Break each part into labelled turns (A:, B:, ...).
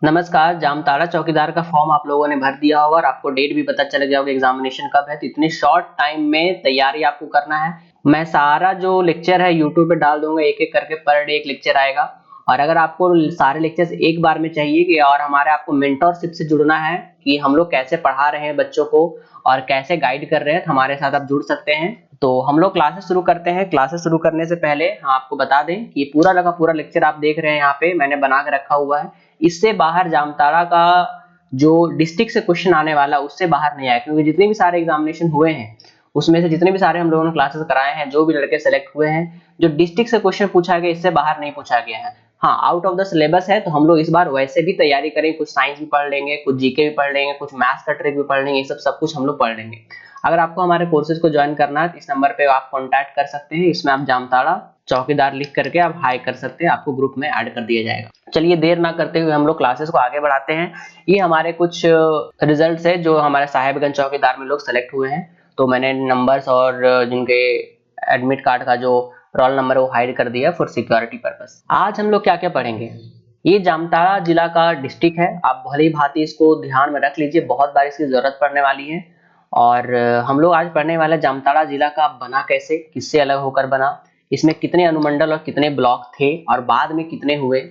A: नमस्कार। जामताड़ा चौकीदार का फॉर्म आप लोगों ने भर दिया होगा और आपको डेट भी पता चल गया होगा एग्जामिनेशन कब है। तो इतने शॉर्ट टाइम में तैयारी आपको करना है। मैं सारा जो लेक्चर है यूट्यूब पे डाल दूंगा, एक एक करके पर डे एक लेक्चर आएगा। और अगर आपको सारे लेक्चर्स एक बार में चाहिए कि और हमारे आपको मेंटरशिप से जुड़ना है कि हम लोग कैसे पढ़ा रहे हैं बच्चों को और कैसे गाइड कर रहे हैं, तो हमारे साथ आप जुड़ सकते हैं। तो हम लोग क्लासेस शुरू करते हैं। क्लासेस शुरू करने से पहले हम आपको बता दें कि ये पूरा लगा पूरा लेक्चर आप देख रहे हैं यहाँ पे मैंने बना के रखा हुआ है। इससे बाहर जामताड़ा का जो डिस्ट्रिक्ट से क्वेश्चन आने वाला उससे बाहर नहीं आया, क्योंकि जितने भी सारे एग्जामिनेशन हुए हैं उसमें से जितने भी सारे हम लोगों ने क्लासेस कराए हैं, जो भी लड़के सेलेक्ट हुए हैं, जो डिस्ट्रिक्ट से क्वेश्चन पूछा गया इससे बाहर नहीं पूछा गया है। हाँ, आउट ऑफ द सिलेबस है, तो हम लोग इस बार वैसे भी तैयारी करेंगे। कुछ साइंस भी पढ़ लेंगे, कुछ जीके भी पढ़ लेंगे, कुछ मैथ्स का ट्रिक भी पढ़ लेंगे, ये सब कुछ हम लोग पढ़ लेंगे। अगर आपको हमारे कोर्सेज को ज्वाइन करना है तो इस नंबर पे आप कॉन्टैक्ट कर सकते हैं। इसमें आप जामताड़ा चौकीदार लिख करके आप हाई कर सकते हैं, आपको ग्रुप में ऐड कर दिया जाएगा। चलिए देर ना करते हुए हम लोग क्लासेस को आगे बढ़ाते हैं। ये हमारे कुछ रिजल्ट्स है जो हमारे साहेबगंज चौकीदार में लोग सेलेक्ट हुए हैं। तो मैंने नंबर्स और जिनके एडमिट कार्ड का जो रोल नंबर है वो हाइड कर दिया फॉर सिक्योरिटी पर्पस। आज हम लोग क्या क्या पढ़ेंगे। ये जामताड़ा जिला का डिस्ट्रिक्ट है, आप भली भांति इसको ध्यान में रख लीजिए, बहुत बार इसकी जरूरत पड़ने वाली है। और हम लोग आज पढ़ने वाले जामताड़ा जिला का बना कैसे, किससे अलग होकर बना, इसमें कितने अनुमंडल और कितने ब्लॉक थे और बाद में कितने हुए,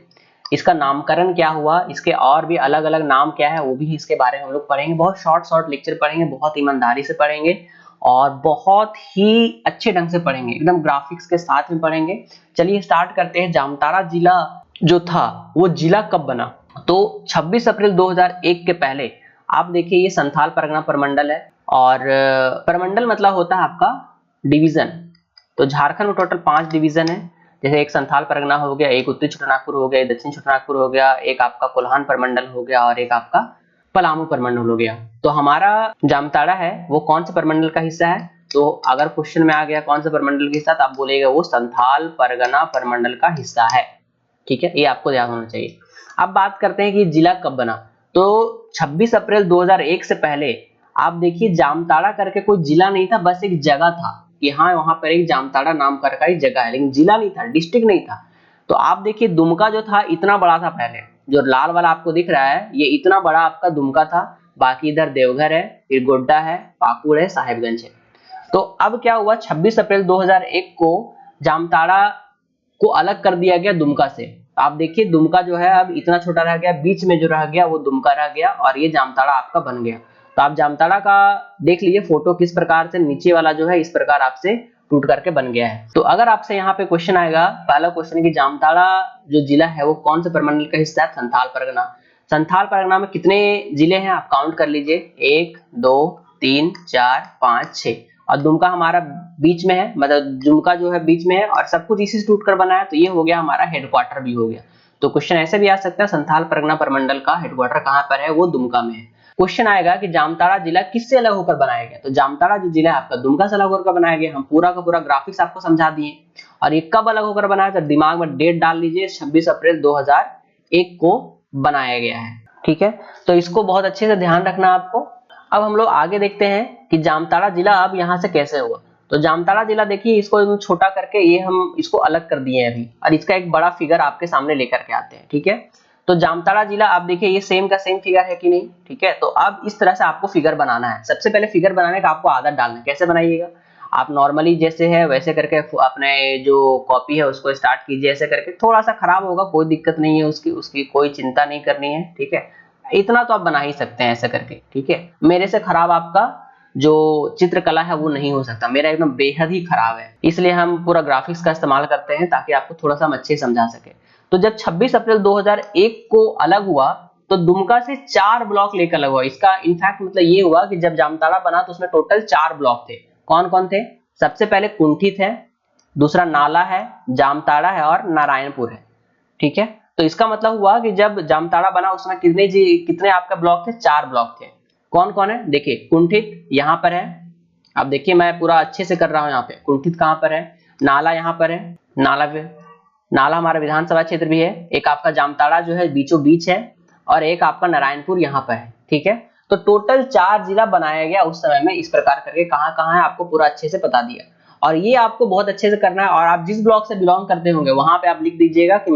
A: इसका नामकरण क्या हुआ, इसके और भी अलग अलग नाम क्या है वो भी इसके बारे में हम लोग पढ़ेंगे। बहुत शॉर्ट लेक्चर पढ़ेंगे, बहुत ईमानदारी से पढ़ेंगे और बहुत ही अच्छे ढंग से पढ़ेंगे, एकदम ग्राफिक्स के साथ में पढ़ेंगे। चलिए स्टार्ट करते हैं। जामताड़ा जिला जो था वो जिला कब बना, तो 26 अप्रैल 2001 के पहले। आप देखिए ये संथाल परगना प्रमंडल है और प्रमंडल मतलब होता है आपका डिवीजन। तो झारखंड में टोटल 5 डिवीजन है, जैसे एक संथाल परगना हो गया, एक उत्तरी छोटानागपुर हो गया, दक्षिण छोटानागपुर हो गया, एक आपका कोल्हान प्रमंडल हो गया और एक आपका पलामू प्रमंडल हो गया। तो हमारा जामताड़ा है वो कौन से प्रमंडल का हिस्सा है, तो अगर क्वेश्चन में आ गया कौन से प्रमंडल के हिस्सा, तो आप बोलेगा वो संथाल परगना प्रमंडल का हिस्सा है। ठीक है, ये आपको ध्यान होना चाहिए। अब बात करते हैं कि जिला कब बना। तो 26 अप्रैल 2001 से पहले आप देखिए जामताड़ा करके कोई जिला नहीं था, बस एक जगह था कि हाँ वहां पर एक जामताड़ा नाम कर का एक जगह है, लेकिन जिला नहीं था, डिस्ट्रिक्ट नहीं था। तो आप देखिए दुमका जो था इतना बड़ा था पहले, जो लाल वाला आपको दिख रहा है ये इतना बड़ा आपका दुमका था। बाकी इधर देवघर है, फिर गोड्डा है, पाकुड़ है, साहेबगंज है। तो अब क्या हुआ, 26 अप्रैल 2001 को जामताड़ा को अलग कर दिया गया दुमका से। आप देखिए दुमका जो है अब इतना छोटा रह गया, बीच में जो रह गया वो दुमका रह गया और ये जामताड़ा आपका बन गया। तो आप जामताड़ा का देख लीजिए फोटो किस प्रकार से, नीचे वाला जो है इस प्रकार आपसे टूट करके बन गया है। तो अगर आपसे यहाँ पे क्वेश्चन आएगा, पहला क्वेश्चन है कि जामताड़ा जो जिला है वो कौन से प्रमंडल का हिस्सा है, संथाल परगना। संथाल परगना में कितने जिले हैं आप काउंट कर लीजिए, 1 2 3 4 5 6 और दुमका हमारा बीच में है, मतलब दुमका जो है बीच में है और सब कुछ इसी से टूट कर बना है। तो ये हो गया हमारा हेडक्वार्टर भी हो गया। तो क्वेश्चन ऐसे भी आ सकता है संथाल परगना प्रमंडल का हेडक्वार्टर कहाँ पर है, वो दुमका में है। क्वेश्चन आएगा कि जामताड़ा जिला किससे अलग होकर बनाया गया, तो जामताड़ा जो जिला है आपका दुमका से अलग होकर बनाया गया। हम पूरा का पूरा ग्राफिक्स आपको समझा दिए। और ये कब अलग होकर बनाया, तो दिमाग में डेट डाल लीजिए, 26 अप्रैल 2001 को बनाया गया है। ठीक है, तो इसको बहुत अच्छे से ध्यान रखना आपको। अब हम लोग आगे देखते हैं कि जामताड़ा जिला अब यहाँ से कैसे हुआ। तो जामताड़ा जिला देखिए इसको छोटा करके ये हम इसको अलग कर दिए हैं अभी, और इसका एक बड़ा फिगर आपके सामने लेकर के आते हैं। ठीक है, तो जामताड़ा जिला आप देखिए ये सेम का सेम फिगर है कि नहीं। ठीक है, तो अब इस तरह से आपको फिगर बनाना है। सबसे पहले फिगर बनाने का आपको आदत डालना है। कैसे बनाइएगा, आप नॉर्मली जैसे है वैसे करके अपने जो कॉपी है उसको स्टार्ट कीजिए। ऐसे करके थोड़ा सा खराब होगा, कोई दिक्कत नहीं है, उसकी उसकी कोई चिंता नहीं करनी है। ठीक है, इतना तो आप बना ही सकते हैं ऐसे करके। ठीक है, मेरे से खराब आपका जो चित्रकला है वो नहीं हो सकता, मेरा एकदम बेहद ही खराब है, इसलिए हम पूरा ग्राफिक्स का इस्तेमाल करते हैं ताकि आपको थोड़ा सा हम अच्छे समझा सके। तो जब 26 अप्रैल 2001 को अलग हुआ तो दुमका से 4 ब्लॉक लेकर अलग हुआ। इसका इनफैक्ट मतलब ये हुआ कि जब जामताड़ा बना तो उसमें टोटल 4 ब्लॉक थे। कौन कौन थे, सबसे पहले कुंठित है, दूसरा नाला है, जामताड़ा है और नारायणपुर है। ठीक है, तो इसका मतलब हुआ कि जब जामताड़ा बना उसमें कितने आपका ब्लॉक थे, 4 ब्लॉक थे। कौन कौन है, देखिए कुंठित यहाँ पर है। अब देखिए मैं पूरा अच्छे से कर रहा हूँ, यहाँ पे कुंठित कहाँ पर है, नाला यहाँ पर है, नाला हमारा विधानसभा क्षेत्र भी है। एक आपका जामताड़ा जो है बीचों बीच है और एक आपका नारायणपुर यहाँ पर है। ठीक है, तो टोटल 4 जिला बनाया गया उस समय में। इस प्रकार करके कहाँ कहाँ है आपको पूरा अच्छे से बता दिया, और ये आपको बहुत अच्छे से करना है। और आप जिस ब्लॉक से बिलोंग करते होंगे वहां पे आप लिख दीजिएगा कि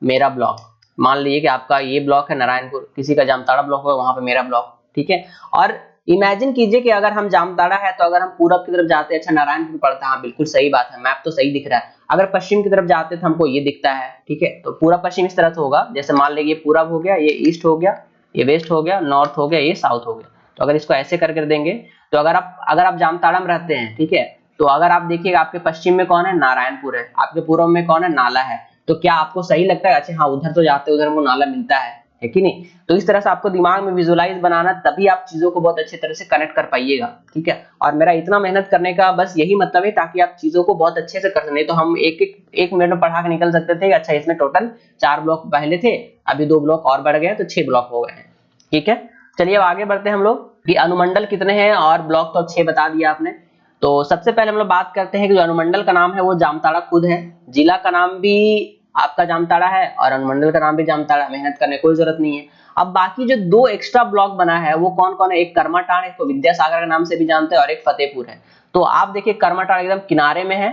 A: मेरा ब्लॉक। मान लीजिए कि आपका ये ब्लॉक है नारायणपुर, किसी का जामताड़ा ब्लॉक होगा, वहां पे मेरा ब्लॉक, ठीक है। और इमेजिन कीजिए कि अगर हम जामताड़ा है तो अगर हम पूरब की तरफ जाते हैं, अच्छा नारायणपुर पड़ता है, हाँ बिल्कुल सही बात है, मैप तो सही दिख रहा है। अगर पश्चिम की तरफ जाते तो हमको ये दिखता है, ठीक है। तो पूरा पश्चिम इस तरह से होगा, जैसे मान लीजिए पूरब हो गया, ये ईस्ट हो गया, ये वेस्ट हो गया, नॉर्थ हो गया, ये साउथ हो गया। तो अगर इसको ऐसे करके देंगे तो अगर आप जामताड़ा में रहते हैं, ठीक है, तो अगर आप देखिएगा आपके पश्चिम में कौन है, नारायणपुर है, आपके पूर्व में कौन है, नाला है। तो क्या आपको सही लगता है, अच्छा हाँ उधर तो जाते उधर वो नाला मिलता है कि नहीं। तो इस तरह से आपको दिमाग में विजुअलाइज बनाना, तभी आप चीजों को बहुत अच्छी तरह से कनेक्ट कर पाइएगा, ठीक है। और मेरा इतना मेहनत करने का बस यही मतलब है, ताकि आप चीजों को बहुत अच्छे से कर सकें। नहीं तो हम एक मिनट में पढ़ा के निकल सकते थे, अच्छा इसमें टोटल 4 ब्लॉक पहले थे, अभी 2 ब्लॉक और बढ़ गए तो 6 ब्लॉक हो गए हैं, ठीक है। चलिए अब आगे बढ़ते हैं हम लोग कि अनुमंडल कितने हैं, और ब्लॉक तो 6 बता दिया आपने। तो सबसे पहले हम लोग बात करते हैं कि जो अनुमंडल का नाम है वो जामताड़ा खुद है, जिला का नाम भी आपका जामताड़ा है, और अनुमंडल का नाम भी जामताड़ा, मेहनत करने कोई जरूरत नहीं है। अब बाकी जो 2 एक्स्ट्रा ब्लॉक बना है वो कौन कौन है, एक कर्माटाड़, इसको विद्यासागर के नाम से भी जानते हैं, और एक फतेहपुर है। तो आप देखिए कर्माटाड़ एकदम किनारे में है,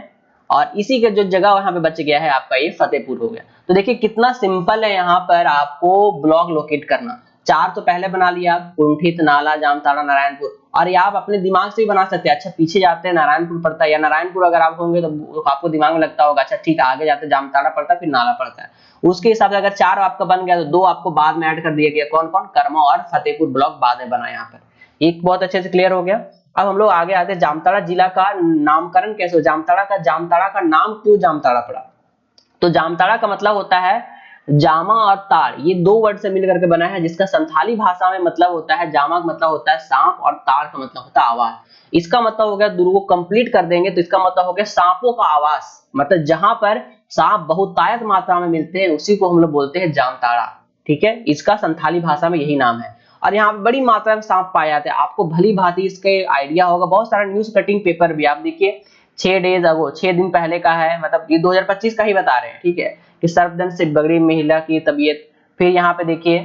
A: और इसी के जो जगह वहां पे बच गया है आपका ये फतेहपुर हो गया। तो देखिए कितना सिंपल है यहाँ पर आपको ब्लॉक लोकेट करना। 4 तो पहले बना लिया, कुंठित, नाला, जामताड़ा, नारायणपुर, और ये आप अपने दिमाग से ही बना सकते हैं। अच्छा पीछे जाते हैं नारायणपुर पड़ता है, या नारायणपुर अगर आप होंगे तो आपको दिमाग में लगता होगा अच्छा ठीक है, आगे जाते जामताड़ा पड़ता है, फिर नाला पड़ता है। उसके हिसाब से अगर 4 आपका बन गया तो 2 आपको बाद में ऐड कर दिया गया, कौन कौन, कर्मा और फतेहपुर ब्लॉक बाद में बना यहाँ पर। एक बहुत अच्छे से क्लियर हो गया। अब हम लोग आगे आते हैं, जामताड़ा जिला का नामकरण कैसे हो, जामताड़ा का नाम क्यों जामताड़ा पड़ा। तो जामताड़ा का मतलब होता है जामा और ताड़, ये 2 वर्ड से मिलकर के बना है, जिसका संथाली भाषा में मतलब होता है, जामा का मतलब होता है सांप, और ताड़ का मतलब होता है आवास। इसका मतलब हो गया, दुर्ग को कंप्लीट कर देंगे तो इसका मतलब हो गया सांपों का आवास, मतलब जहां पर सांप बहुतायत मात्रा में मिलते हैं उसी को हम लोग बोलते हैं जामताड़ा, ठीक है। इसका संथाली भाषा में यही नाम है, और यहाँ पे बड़ी मात्रा में सांप पाए जाते हैं। आपको भली भांति इसके आइडिया होगा, बहुत सारा न्यूज कटिंग पेपर भी आप देखिए 6 दिन पहले का है, मतलब ये 2025 का ही बता रहे हैं, ठीक है, कि सर्पदंश से बगड़ी महिला की तबीयत। फिर यहाँ पे देखिए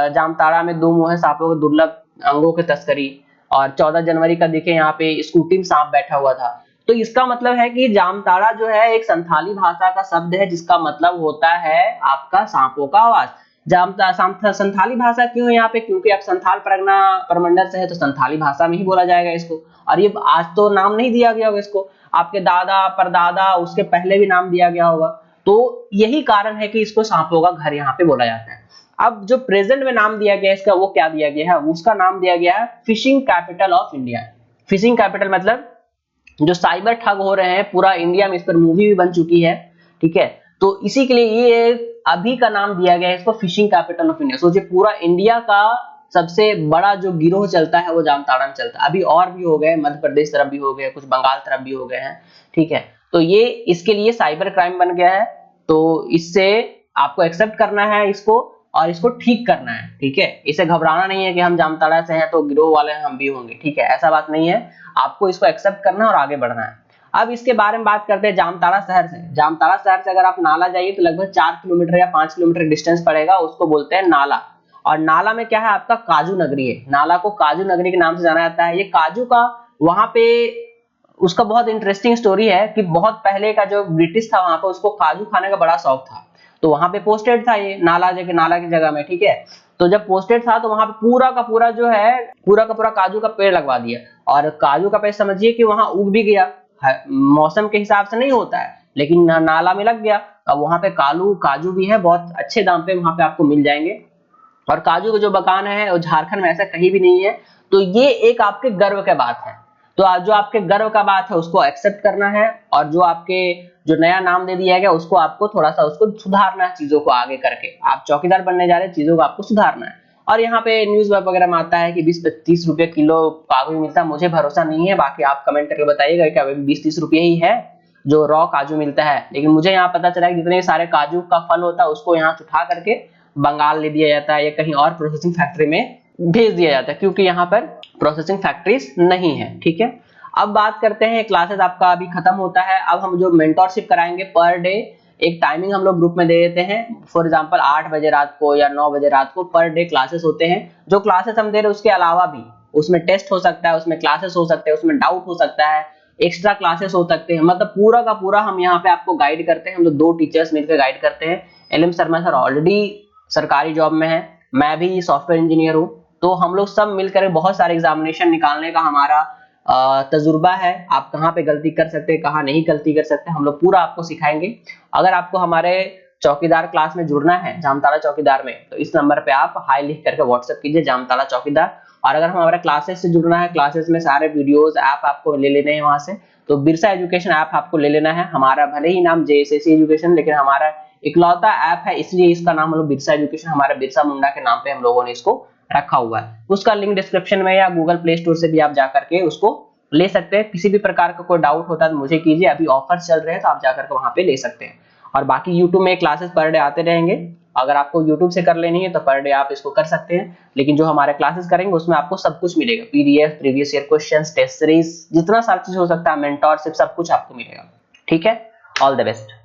A: जामताड़ा में 2 मुंह सांपों के दुर्लभ अंगों की तस्करी, और 14 जनवरी का देखिए यहाँ पे स्कूटी में सांप बैठा हुआ था। तो इसका मतलब है कि जामताड़ा जो है एक संथाली भाषा का शब्द है, जिसका मतलब होता है आपका सांपों का आवास। संथाली भाषा क्यों है यहाँ पे, क्योंकि आप संथाल परगना परमंडल से है तो संथाली भाषा में ही बोला जाएगा इसको। और ये आज तो नाम नहीं दिया गया होगा इसको, आपके दादा परदादा उसके पहले भी नाम दिया गया होगा। तो यही कारण है कि इसको सांपों का घर यहाँ पे बोला जाता है। अब जो प्रेजेंट में नाम दिया गया है इसका, वो क्या दिया गया है, उसका नाम दिया गया है fishing capital of India. Fishing capital मतलब जो साइबर ठग हो रहे हैं पूरा इंडिया में, इस पर मूवी भी बन चुकी है, ठीक है। तो इसी के लिए ये अभी का नाम दिया गया है इसको फिशिंग कैपिटल ऑफ इंडिया। सोचिए पूरा इंडिया का सबसे बड़ा जो गिरोह चलता है वो जामताड़ा में चलता है। अभी और भी हो गए, मध्य प्रदेश तरफ भी हो गए, कुछ बंगाल तरफ भी हो गए हैं, ठीक है। तो ये इसके लिए साइबर क्राइम बन गया है, तो इससे आपको एक्सेप्ट करना है इसको, और इसको ठीक करना है, ठीक है। इसे घबराना नहीं है कि हम जामताड़ा से हैं तो गिरोह वाले हम भी होंगे, ठीक है, ऐसा बात नहीं है। आपको इसको एक्सेप्ट करना है और आगे बढ़ना है। अब इसके बारे में बात करते हैं जामताड़ा शहर से। जामताड़ा शहर से अगर आप नाला जाइए तो लगभग 4 किलोमीटर या 5 किलोमीटर डिस्टेंस पड़ेगा, उसको बोलते हैं नाला। और नाला में क्या है, आपका काजू नगरी है, नाला को काजू नगरी के नाम से जाना जाता है। ये काजू का वहां पे उसका बहुत इंटरेस्टिंग स्टोरी है कि बहुत पहले का जो ब्रिटिश था वहां पे उसको काजू खाने का बड़ा शौक था, तो वहां पे पोस्टेड था ये नाला की जगह में, ठीक है। तो जब पोस्टेड था तो वहां पे पूरा का पूरा जो है पूरा का पूरा काजू का पेड़ लगवा दिया, और काजू का पेड़ समझिए कि वहां उग भी गया, मौसम के हिसाब से नहीं होता है लेकिन नाला में लग गया। अब वहां पे काजू भी है, बहुत अच्छे दाम पे वहां पे आपको मिल जाएंगे, और काजू के जो बगान है वो झारखंड में ऐसा कहीं भी नहीं है। तो ये एक आपके गर्व की बात है। तो आज जो आपके गर्व का बात है उसको एक्सेप्ट करना है, और जो आपके जो नया नाम दे दिया गया उसको आपको थोड़ा सा उसको सुधारना है, चीजों को आगे करके आप चौकीदार बनने जा रहे हैं, चीजों को आपको सुधारना है। और यहाँ पे न्यूज वगैरह में आता है कि 20-30 रुपए किलो काजू मिलता है, मुझे भरोसा नहीं है, बाकी आप कमेंट करके बताइएगा क्या 20-30 रुपए ही है जो रॉ काजू मिलता है। लेकिन मुझे यहाँ पता चला कि जितने सारे काजू का फल होता है उसको यहाँ उठा करके बंगाल ले दिया जाता है या कहीं और प्रोसेसिंग फैक्ट्री में भेज दिया जाता है, क्योंकि यहाँ पर प्रोसेसिंग फैक्ट्रीज नहीं है, ठीक है। अब बात करते हैं, क्लासेस आपका अभी खत्म होता है, अब हम जो मेंटोरशिप कराएंगे पर डे एक टाइमिंग हम लोग ग्रुप में दे देते हैं। फॉर एग्जांपल 8 बजे रात को या 9 बजे रात को पर डे क्लासेस होते हैं। जो क्लासेस हम दे रहे हैं उसके अलावा भी उसमें टेस्ट हो सकता है, उसमें क्लासेस हो सकते हैं, उसमें डाउट हो सकता है, एक्स्ट्रा क्लासेस हो सकते हैं, मतलब पूरा का पूरा हम यहाँ पे आपको गाइड करते हैं। हम लोग 2 टीचर्स मिलकर गाइड करते हैं। एलएम शर्मा सर ऑलरेडी सरकारी जॉब में है, मैं भी सॉफ्टवेयर इंजीनियर हूँ, तो हम लोग सब मिलकर बहुत सारे एग्जामिनेशन निकालने का हमारा तजुर्बा है। आप कहाँ पे गलती कर सकते हैं, कहाँ नहीं गलती कर सकते, हम लोग पूरा आपको सिखाएंगे। अगर आपको हमारे चौकीदार क्लास में जुड़ना है, जामताड़ा चौकीदार में, तो इस नंबर पे आप हाई लिख करके व्हाट्सएप कीजिए, जामताड़ा चौकीदार। और अगर हमारे क्लासेस से जुड़ना है, क्लासेस में सारे वीडियोस ऐप आपको ले लेने हैं वहां से, तो बिरसा एजुकेशन ऐप आपको ले लेना है। हमारा भले ही नाम जेएसएससी एजुकेशन, लेकिन हमारा इकलौता ऐप है, इसलिए इसका नाम हम लोग बिरसा एजुकेशन, हमारे बिरसा मुंडा के नाम पे हम लोगों ने इसको रखा हुआ है। उसका लिंक डिस्क्रिप्शन में या गूगल प्ले स्टोर से भी आप जाकर के उसको ले सकते हैं। किसी भी प्रकार का कोई डाउट होता है तो मुझे कीजिए, अभी ऑफर चल रहे हैं तो आप जाकर के वहां पे ले सकते हैं। और बाकी यूट्यूब में क्लासेस पर डे आते रहेंगे, अगर आपको यूट्यूब से कर लेनी है तो पर डे आप इसको कर सकते हैं, लेकिन जो हमारे क्लासेस करेंगे उसमें आपको सब कुछ मिलेगा, PDF, previous year questions, test series, जितना सारा चीज हो सकता है, मेंटरशिप, सब कुछ आपको मिलेगा। ठीक है, ऑल द बेस्ट।